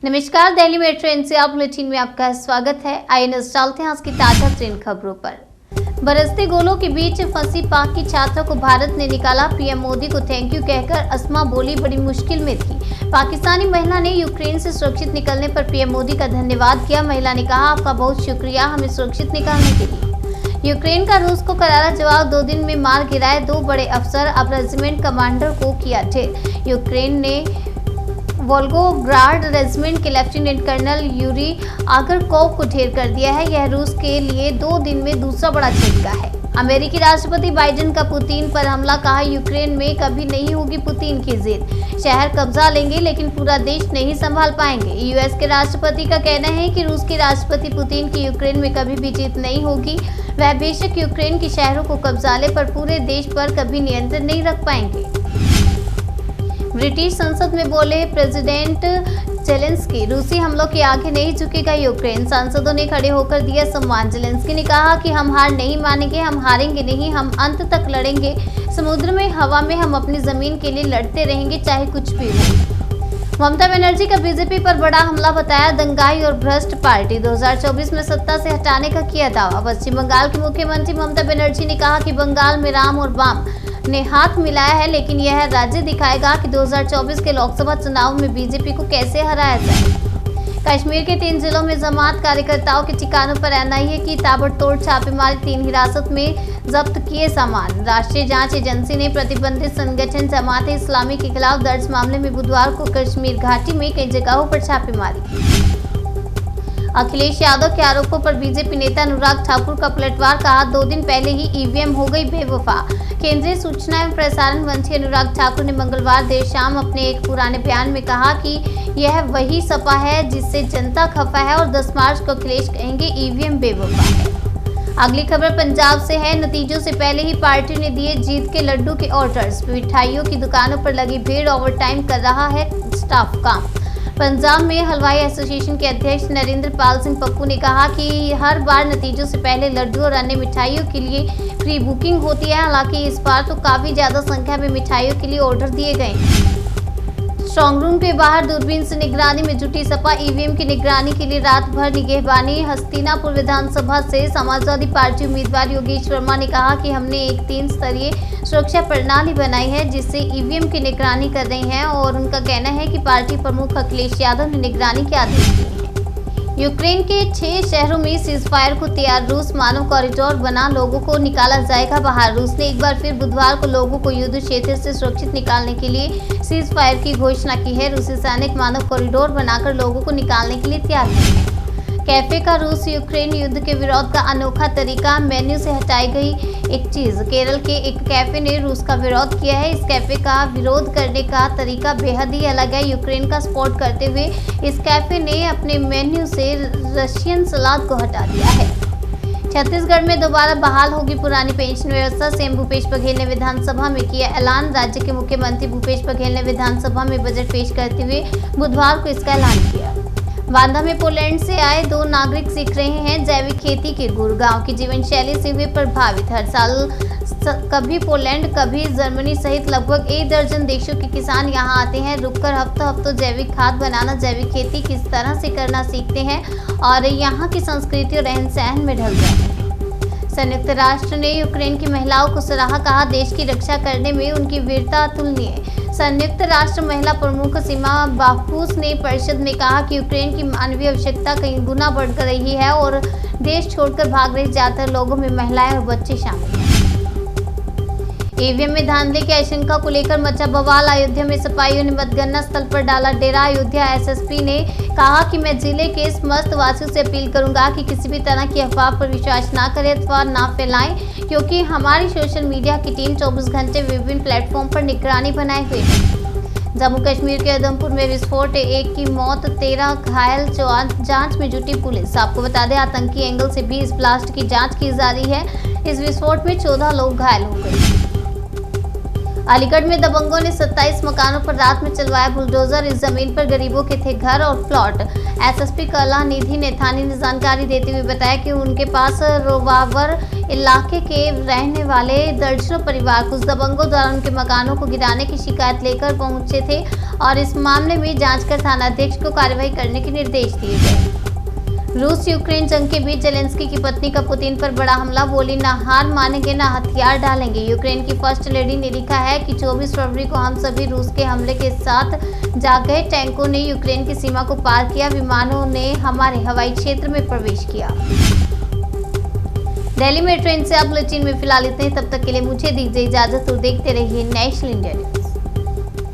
नमस्कार, Delhi metro NCR bulletin में आपका स्वागत है। आइए नजर डालते हैं आज की ताजा ट्रेन खबरों पर। बरसते गोलों के बीच फंसी पाक की छात्रा को भारत ने निकाला। पीएम मोदी को थैंक यू कहकर अस्मा बोली बड़ी मुश्किल में थी। पाकिस्तानी महिला ने यूक्रेन से सुरक्षित निकलने पर पीएम मोदी का धन्यवाद किया। महिला ने कहा, आपका बहुत शुक्रिया हमें सुरक्षित निकालने के लिए। यूक्रेन का रूस को करारा जवाब। 2 दिन में मार गिराए 2 बड़े अफसर। अब रेजिमेंट कमांडर को किया ढेर। यूक्रेन ने वोल्गोग्राड रेजिमेंट के लेफ्टिनेंट कर्नल यूरी आगरकोव को ढेर कर दिया है। यह रूस के लिए 2 दिन में दूसरा बड़ा झटका है। अमेरिकी राष्ट्रपति बाइडेन का पुतिन पर हमला। कहा, यूक्रेन में कभी नहीं होगी पुतिन की जिद। शहर कब्जा लेंगे लेकिन पूरा देश नहीं संभाल पाएंगे। यूएस के राष्ट्रपति का कहना है कि रूस के राष्ट्रपति पुतिन की यूक्रेन में कभी भी जीत नहीं होगी। वह बेशक यूक्रेन के शहरों को कब्जा ले पर पूरे देश पर कभी नियंत्रण नहीं रख पाएंगे। ब्रिटिश संसद में बोले प्रेसिडेंट जेलेंस्की, रूसी हमलों के आगे नहीं झुकेगा यूक्रेन। सांसदों ने खड़े होकर दिया सम्मान। जेलेंस्की ने कहा कि हम हार नहीं मानेंगे, हम हारेंगे नहीं, हम अंत तक लड़ेंगे। समुद्र में, हवा में, हम अपनी जमीन के लिए लड़ते रहेंगे, चाहे कुछ भी हो। ममता बनर्जी का बीजेपी पर बड़ा हमला बताया दंगाई और भ्रष्ट पार्टी। 2024 में सत्ता से हटाने का किया दावा। पश्चिम बंगाल की मुख्यमंत्री ममता बनर्जी ने कहा कि बंगाल में राम और वाम ने हाथ मिलाया है, लेकिन यह राज्य दिखाएगा कि 2024 के लोकसभा चुनाव में बीजेपी को कैसे हराया जाए। कश्मीर के 3 जिलों में जमात कार्यकर्ताओं के ठिकानों पर एनआईए की ताबड़तोड़ छापेमारी। 3 हिरासत में जब्त किए सामान। राष्ट्रीय जांच एजेंसी ने प्रतिबंधित संगठन जमात इस्लामी के खिलाफ दर्ज मामले में बुधवार को कश्मीर घाटी में कई जगहों पर छापे मारी। अखिलेश यादव के आरोपों पर बीजेपी नेता अनुराग ठाकुर का पलटवार। कहा, 2 दिन पहले ही ईवीएम हो गई बेवफा। केंद्रीय सूचना एवं प्रसारण मंत्री अनुराग ठाकुर ने मंगलवार देर शाम अपने एक पुराने बयान में कहा कि यह वही सपा है जिससे जनता खफा है और 10 मार्च को अखिलेश कहेंगे ईवीएम बेवफा है। अगली खबर पंजाब से है। नतीजों से पहले ही पार्टी ने दिए जीत के लड्डू के ऑर्डर्स। मिठाइयों की दुकानों पर लगी भीड़। ओवरटाइम कर रहा है स्टाफ काम। पंजाब में हलवाई एसोसिएशन के अध्यक्ष नरेंद्र पाल सिंह पप्पू ने कहा कि हर बार नतीजों से पहले लड्डू और अन्य मिठाइयों के लिए प्री बुकिंग होती है। हालांकि इस बार तो काफी ज्यादा संख्या में मिठाइयों के लिए ऑर्डर दिए गए। स्ट्रांग रूम के बाहर दूरबीन से निगरानी में जुटी सपा। ईवीएम की निगरानी के लिए रात भर निगहबानी। हस्तिनापुर विधानसभा से समाजवादी पार्टी उम्मीदवार योगेश वर्मा ने कहा कि हमने एक 3 स्तरीय सुरक्षा प्रणाली बनाई है जिससे ईवीएम की निगरानी कर रही हैं और उनका कहना है कि पार्टी प्रमुख अखिलेश यादव ने निगरानी के आदेश दिए हैं। यूक्रेन के 6 शहरों में सीजफायर को तैयार। रूस मानव कॉरिडोर बना, लोगों को निकाला जाएगा बाहर। रूस ने एक बार फिर बुधवार को लोगों को युद्ध क्षेत्र से सुरक्षित निकालने के लिए सीजफायर की घोषणा की है। रूसी सैनिक मानव कॉरिडोर बनाकर लोगों को निकालने के लिए तैयार है। कैफे का रूस यूक्रेन युद्ध के विरोध का अनोखा तरीका। मेन्यू से हटाई गई एक चीज। केरल के एक कैफे ने रूस का विरोध किया है। इस कैफे का विरोध करने का तरीका बेहद ही अलग है। यूक्रेन का सपोर्ट करते हुए इस कैफे ने अपने मेन्यू से रशियन सलाद को हटा दिया है। छत्तीसगढ़ में दोबारा बहाल होगी पुरानी पेंशन व्यवस्था। सीएम भूपेश बघेल ने विधानसभा में किया ऐलान। राज्य के मुख्यमंत्री भूपेश बघेल ने विधानसभा में बजट पेश करते हुए बुधवार को इसका ऐलान किया। बांदा में पोलैंड से आए 2 नागरिक सीख रहे हैं जैविक खेती के गुर। गांव की जीवन शैली से हुए प्रभावित। हर साल कभी पोलैंड, कभी जर्मनी सहित लगभग 1 दर्जन देशों के किसान यहां आते हैं। रुककर हफ्तों जैविक खाद बनाना, जैविक खेती किस तरह से करना सीखते हैं और यहां की संस्कृति और रहन सहन में ढल जाते हैं। संयुक्त राष्ट्र ने यूक्रेन की महिलाओं को सराहा। कहा, देश की रक्षा करने में उनकी वीरता अतुलनीय। संयुक्त राष्ट्र महिला प्रमुख सीमा बाफूस ने परिषद में कहा कि यूक्रेन की मानवीय आवश्यकता कई गुना बढ़ रही है और देश छोड़कर भाग रहे ज्यादातर लोगों में महिलाएं और बच्चे शामिल हैं। ईवीएम में धांधली की आशंका को लेकर मचा बवाल। अयोध्या में सपाइयों ने मतगणना स्थल पर डाला डेरा। अयोध्या एसएसपी ने कहा कि मैं जिले के समस्त वासियों से अपील करूंगा कि किसी भी तरह की अफवाह पर विश्वास ना करें अथवा ना फैलाएं, क्योंकि हमारी सोशल मीडिया की टीम 24 घंटे विभिन्न प्लेटफॉर्म पर निगरानी बनाए हुए है। जम्मू कश्मीर के उधमपुर में विस्फोट, 1 की मौत, 13 घायल। जांच में जुटी पुलिस। आपको बता दें, आतंकी एंगल से भी इस ब्लास्ट की जांच की जा रही है। इस विस्फोट में 14 लोग घायल हो गए। अलीगढ़ में दबंगों ने 27 मकानों पर रात में चलवाया बुलडोजर। इस जमीन पर गरीबों के थे घर और प्लॉट। एसएसपी कला निधि नेथानी ने जानकारी देते हुए बताया कि उनके पास रोवावर इलाके के रहने वाले दर्जनों परिवार कुछ दबंगों द्वारा उनके मकानों को गिराने की शिकायत लेकर पहुंचे थे और इस मामले में जांच कर थानाध्यक्ष को कार्रवाई करने के निर्देश दिए गए। रूस यूक्रेन जंग के बीच जेलेंस्की की पत्नी का पुतिन पर बड़ा हमला। बोली, ना हार मानेंगे ना हथियार डालेंगे। यूक्रेन की फर्स्ट लेडी ने लिखा है कि 24 फरवरी को हम सभी रूस के हमले के साथ जाग गए। टैंकों ने यूक्रेन की सीमा को पार किया, विमानों ने हमारे हवाई क्षेत्र में प्रवेश किया। दिल्ली में ट्रेन से अब बुलेटिन में फिलहाल इतने। तब तक के लिए मुझे दीजिए इजाजत और देखते रहिए नेशनल इंडिया।